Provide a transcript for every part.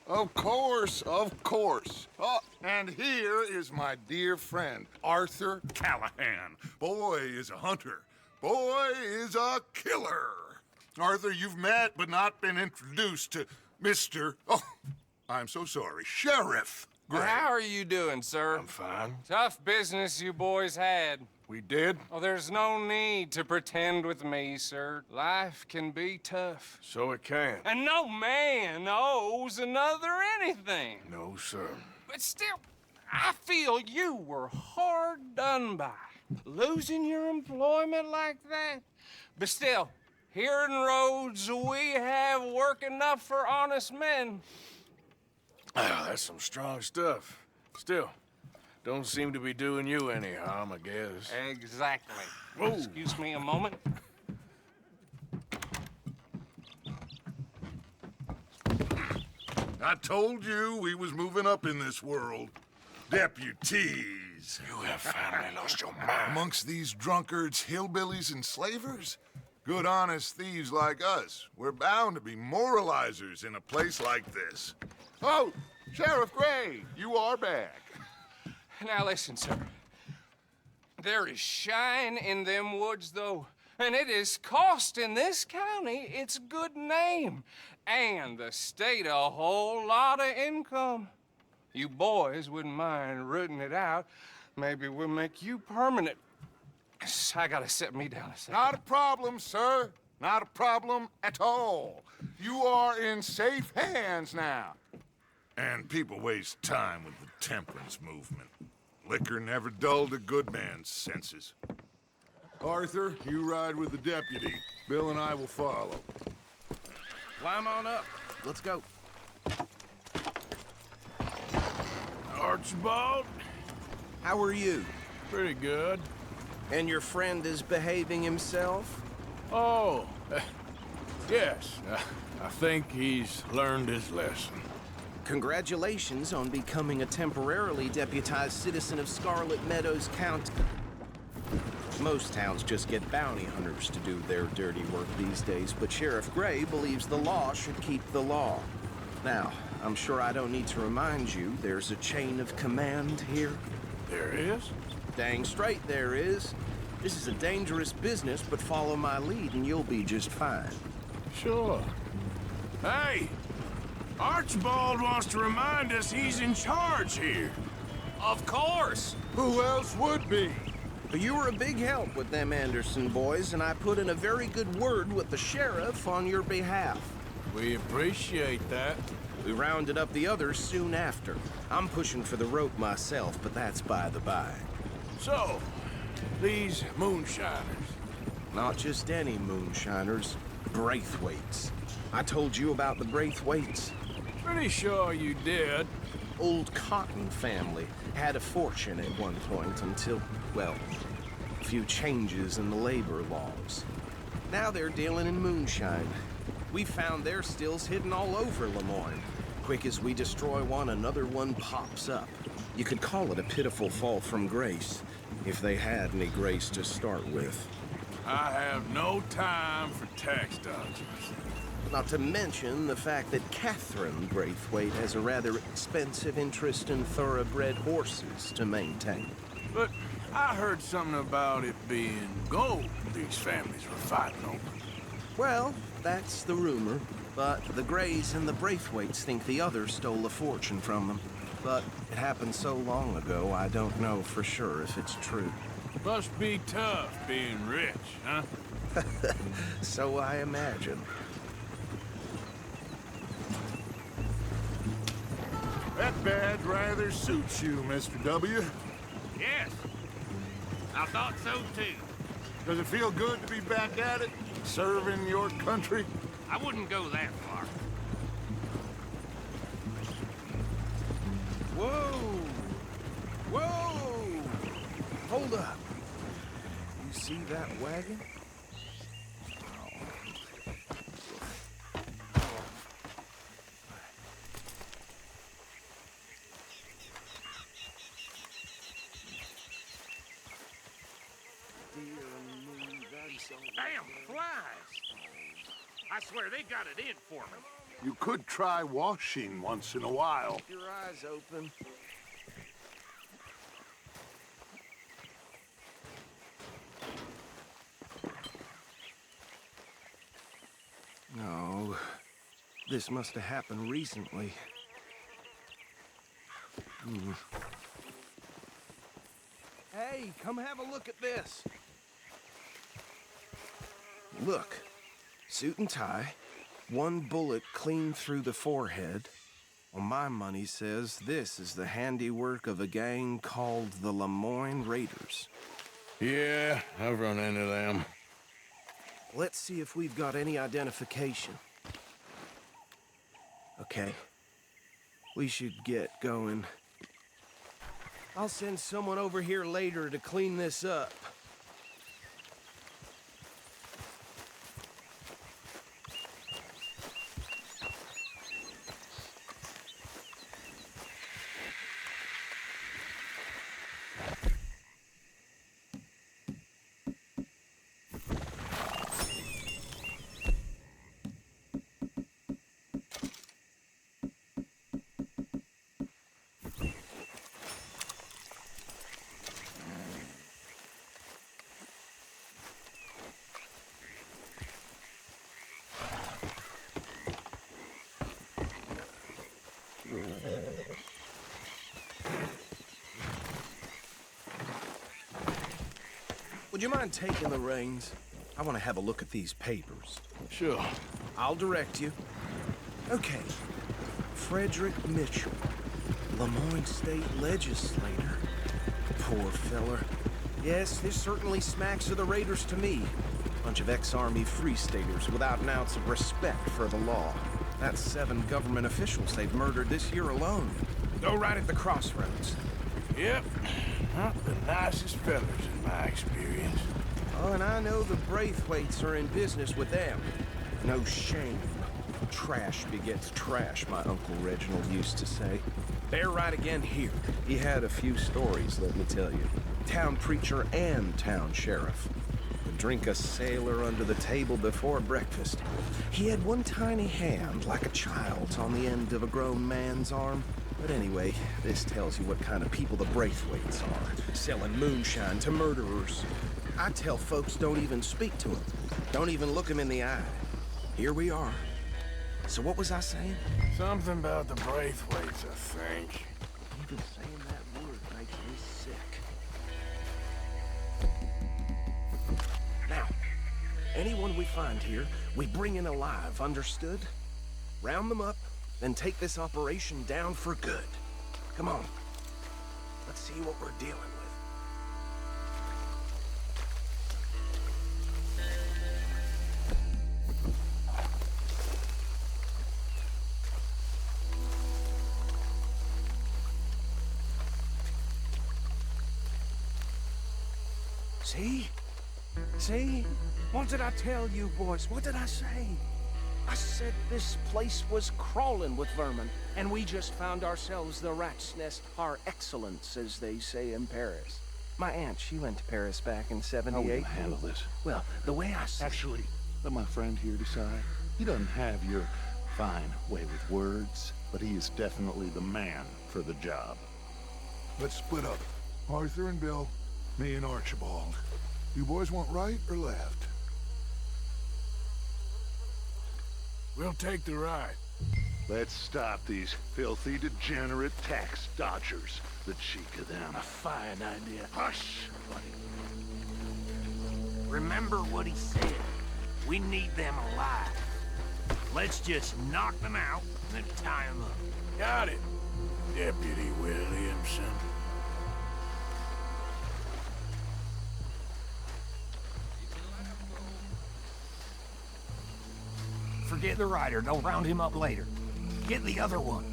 Of course, of course. Oh, and here is my dear friend, Arthur Callahan. Boy is a hunter. Boy is a killer. Arthur, you've met but not been introduced to Mr. Oh, I'm so sorry, Sheriff Gray. How are you doing, sir? I'm fine. Tough business you boys had. We did? Oh, there's no need to pretend with me, sir. Life can be tough. So it can. And no man owes another anything. No, sir. But still, I feel you were hard done by. Losing your employment like that. But still, here in Rhodes, we have work enough for honest men. Ah, that's some strong stuff. Still, don't seem to be doing you any harm, I guess. Exactly. Whoa. Excuse me a moment. I told you we was moving up in this world. Deputies. You have finally lost your mind. Amongst these drunkards, hillbillies, and slavers? Good honest thieves like us. We're bound to be moralizers in a place like this. Oh, Sheriff Gray, you are back. Now listen, sir. There is shine in them woods, though, and it is costing this county its good name and the state a whole lot of income. You boys wouldn't mind rooting it out. Maybe we'll make you permanent. I gotta set me down a second. Not a problem, sir. Not a problem at all. You are in safe hands now. And people waste time with the temperance movement. Liquor never dulled a good man's senses. Arthur, you ride with the deputy. Bill and I will follow. Climb on up. Let's go. Archibald? How are you? Pretty good. And your friend is behaving himself? Oh, yes. I think he's learned his lesson. Congratulations on becoming a temporarily deputized citizen of Scarlet Meadows County. Most towns just get bounty hunters to do their dirty work these days, but Sheriff Gray believes the law should keep the law. Now, I'm sure I don't need to remind you, there's a chain of command here. There is? Dang straight there is. This is a dangerous business, but follow my lead and you'll be just fine. Sure. Hey! Archibald wants to remind us he's in charge here. Of course. Who else would be? But you were a big help with them Anderson boys, and I put in a very good word with the sheriff on your behalf. We appreciate that. We rounded up the others soon after. I'm pushing for the rope myself, but that's by the by. So, these moonshiners. Not just any moonshiners, Braithwaites. I told you about the Braithwaites. Pretty sure you did. Old Cotton family had a fortune at one point until, well, a few changes in the labor laws. Now they're dealing in moonshine. We found their stills hidden all over Lemoyne. Quick as we destroy one, another one pops up. You could call it a pitiful fall from grace, if they had any grace to start with. I have no time for tax dodgers. Not to mention the fact that Catherine Braithwaite has a rather expensive interest in thoroughbred horses to maintain. But I heard something about it being gold these families were fighting over. Well, that's the rumor. But the Grays and the Braithwaites think the others stole a fortune from them. But it happened so long ago, I don't know for sure if it's true. Must be tough being rich, huh? So I imagine. That badge rather suits you, Mr. W. Yes, I thought so too. Does it feel good to be back at it, serving your country? I wouldn't go that far. Whoa! Whoa! Hold up. You see that wagon? Damn flies! I swear they got it in for me. You could try washing once in a while. Keep your eyes open. No, this must have happened recently. Hey, come have a look at this. Look, suit and tie, one bullet clean through the forehead. Well, my money says this is the handiwork of a gang called the Lemoyne Raiders. Yeah, I've run into them. Let's see if we've got any identification. Okay. We should get going. I'll send someone over here later to clean this up. Would you mind taking the reins? I want to have a look at these papers. Sure. I'll direct you. Okay. Frederick Mitchell, Lemoyne State Legislator. Poor feller. Yes, this certainly smacks of the Raiders to me. Bunch of ex-Army Free Staters without an ounce of respect for the law. That's 7 government officials they've murdered this year alone. Go right at the crossroads. Yep. Not the nicest fellas in my experience. Oh, and I know the Braithwaites are in business with them. No shame. Trash begets trash, my Uncle Reginald used to say. They're right again here. He had a few stories, let me tell you. Town preacher and town sheriff. Would drink a sailor under the table before breakfast. He had one tiny hand, like a child's, on the end of a grown man's arm. But anyway, this tells you what kind of people the Braithwaites are. Selling moonshine to murderers. I tell folks don't even speak to them. Don't even look them in the eye. Here we are. So what was I saying? Something about the Braithwaites, I think. Even saying that word makes me sick. Now, anyone we find here, we bring in alive, understood? Round them up, then take this operation down for good. Come on. Let's see what we're dealing with. See? See? What did I tell you, boys? What did I say? I said this place was crawling with vermin, and we just found ourselves the rat's nest par excellence, as they say in Paris. My aunt, she went to Paris back in '78. How will you handle this? Well, the way I see Actually, let my friend here decide. He doesn't have your fine way with words, but he is definitely the man for the job. Let's split up. Arthur and Bill, me and Archibald. You boys want right or left? We'll take the right. Let's stop these filthy, degenerate tax dodgers. The cheek of them. A fine idea. Hush, buddy. Remember what he said. We need them alive. Let's just knock them out and then tie them up. Got it, Deputy Williamson. Forget the rider. Don't round him up later. Get the other one.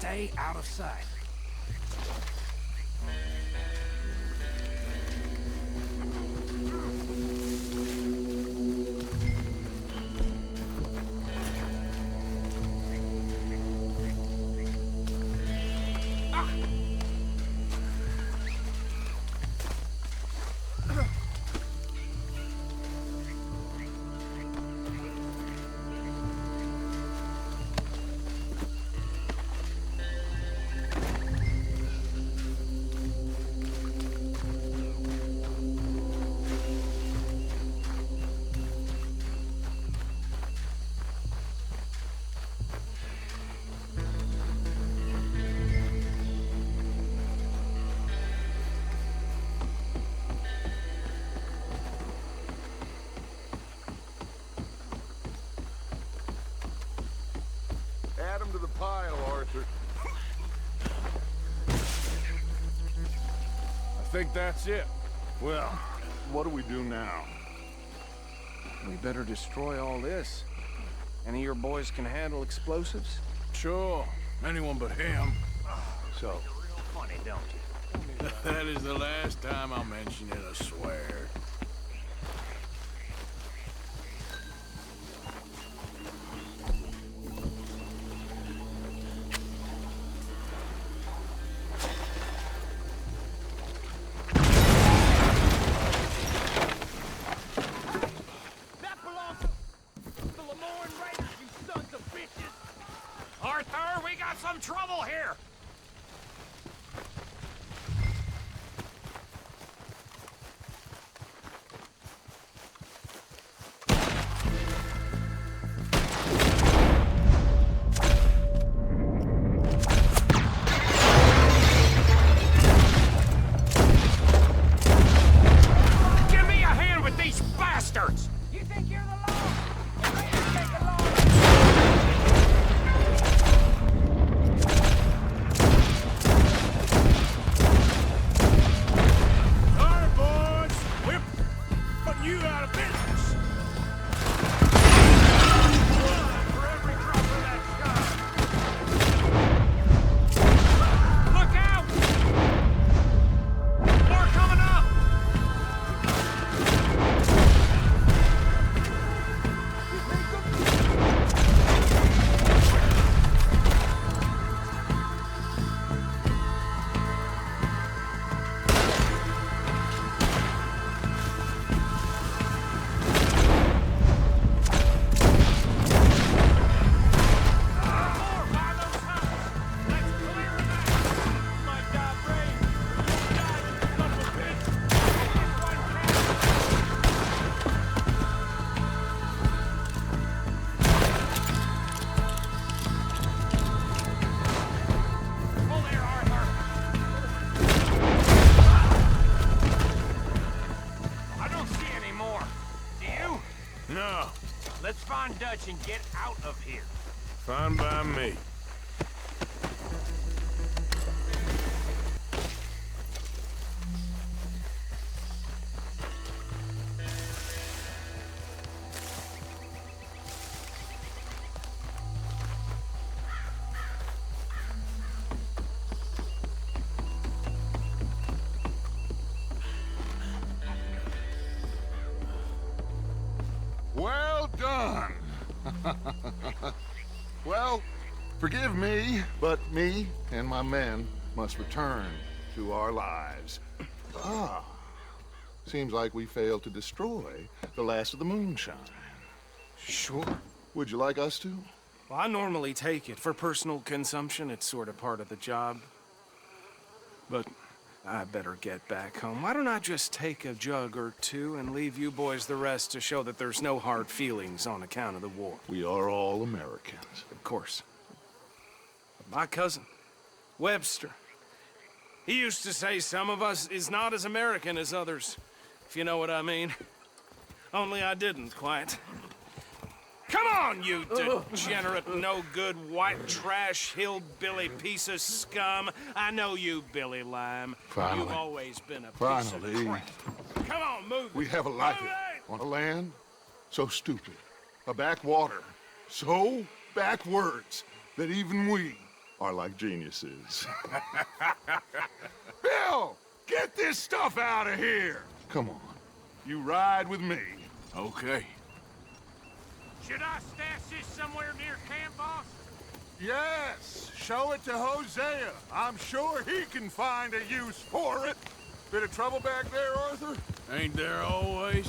stay out of sight. Add him to the pile, Arthur. I think that's it. Well, what do we do now? We better destroy all this. Any of your boys can handle explosives? Sure, anyone but him. So, Real funny, don't you? That is the last time I'll mention it, I swear. Arthur, we got some trouble here! Give me a hand with these bastards! You think you're the law? You're ready to take the law. Sorry, boys! We're putting you out of business! For every drop of that shot! Look out! More coming up! More by those houses! Let's clear them out! You might die brave, but you'll die, you son of a bitch! This one counts! Oh, there, Arthur! I don't see any more. Do you? No, Let's find Dutch and get out of here. fine by me. Well done. Well, forgive me, but me and my men must return to our lives. Ah, seems like we failed to destroy the last of the moonshine. Sure. Would you like us to? Well, I normally take it. For personal consumption, it's sort of part of the job. But I better get back home. Why don't I just take a jug or two and leave you boys the rest to show that there's no hard feelings on account of the war? We are all Americans. Of course. My cousin, Webster, he used to say some of us is not as American as others, if you know what I mean. Only I didn't quite. Come on, you degenerate, no-good, white trash, hillbilly piece of scum. I know you, Billy Lime. Finally. You've always been a piece Finally. of crap. Come on, move We it. have a life Move it. on a land so stupid, a backwater so backwards that even we are like geniuses. Bill, get this stuff out of here! Come on. You ride with me. Okay. Should I stash this somewhere near camp, boss? Yes, show it to Hosea. I'm sure he can find a use for it. Bit of trouble back there, Arthur? Ain't there always?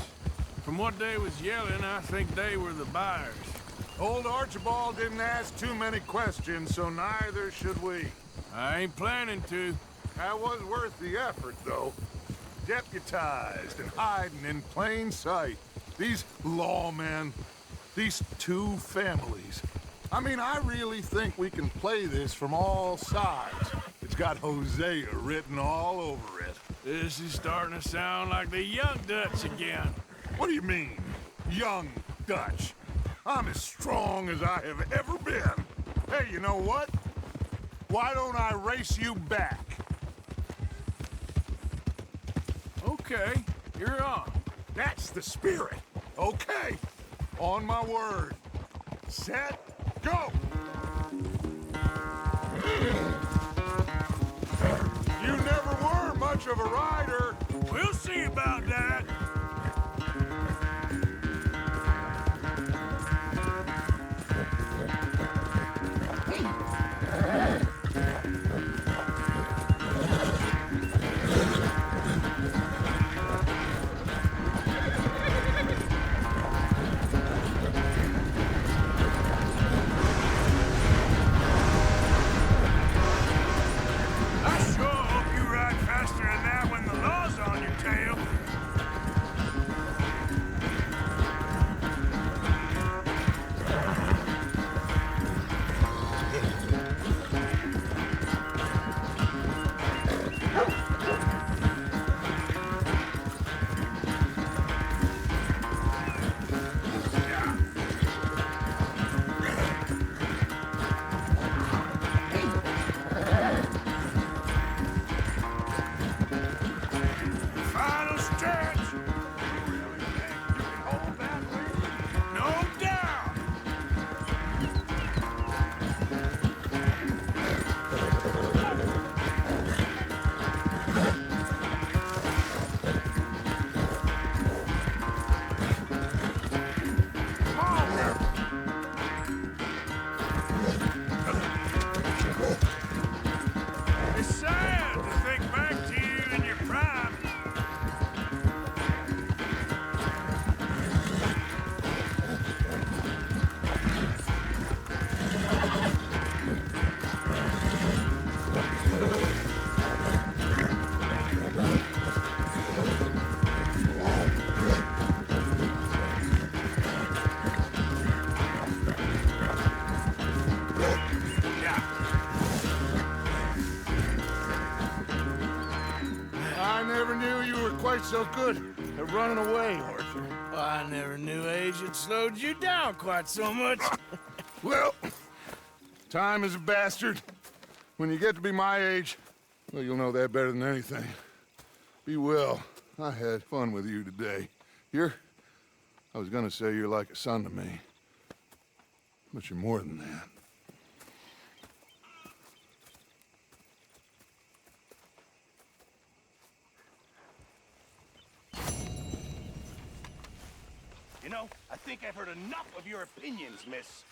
From what they was yelling, I think they were the buyers. Old Archibald didn't ask too many questions, so neither should we. I ain't planning to. That was worth the effort, though. Deputized and hiding in plain sight. These lawmen, these two families. I mean, I really think we can play this from all sides. It's got Hosea written all over it. This is starting to sound like the Young Dutch again. What do you mean, young Dutch? I'm as strong as I have ever been. Hey, you know what? Why don't I race you back? Okay, you're on. That's the spirit. Okay, on my word. Set, go! You never were much of a rider. We'll see about that. I sure hope you ride faster than that when the law's on your tail. Final stretch. Hold that lead. No doubt. It's sad to think back to you in your prime. I never knew you were quite so good at running away, Arthur. I never knew age had slowed you down quite so much. Well, time is a bastard. When you get to be my age, well, you'll know that better than anything. Be well. I had fun with you today. I was gonna say you're like a son to me. But you're more than that. You know, I think I've heard enough of your opinions, miss.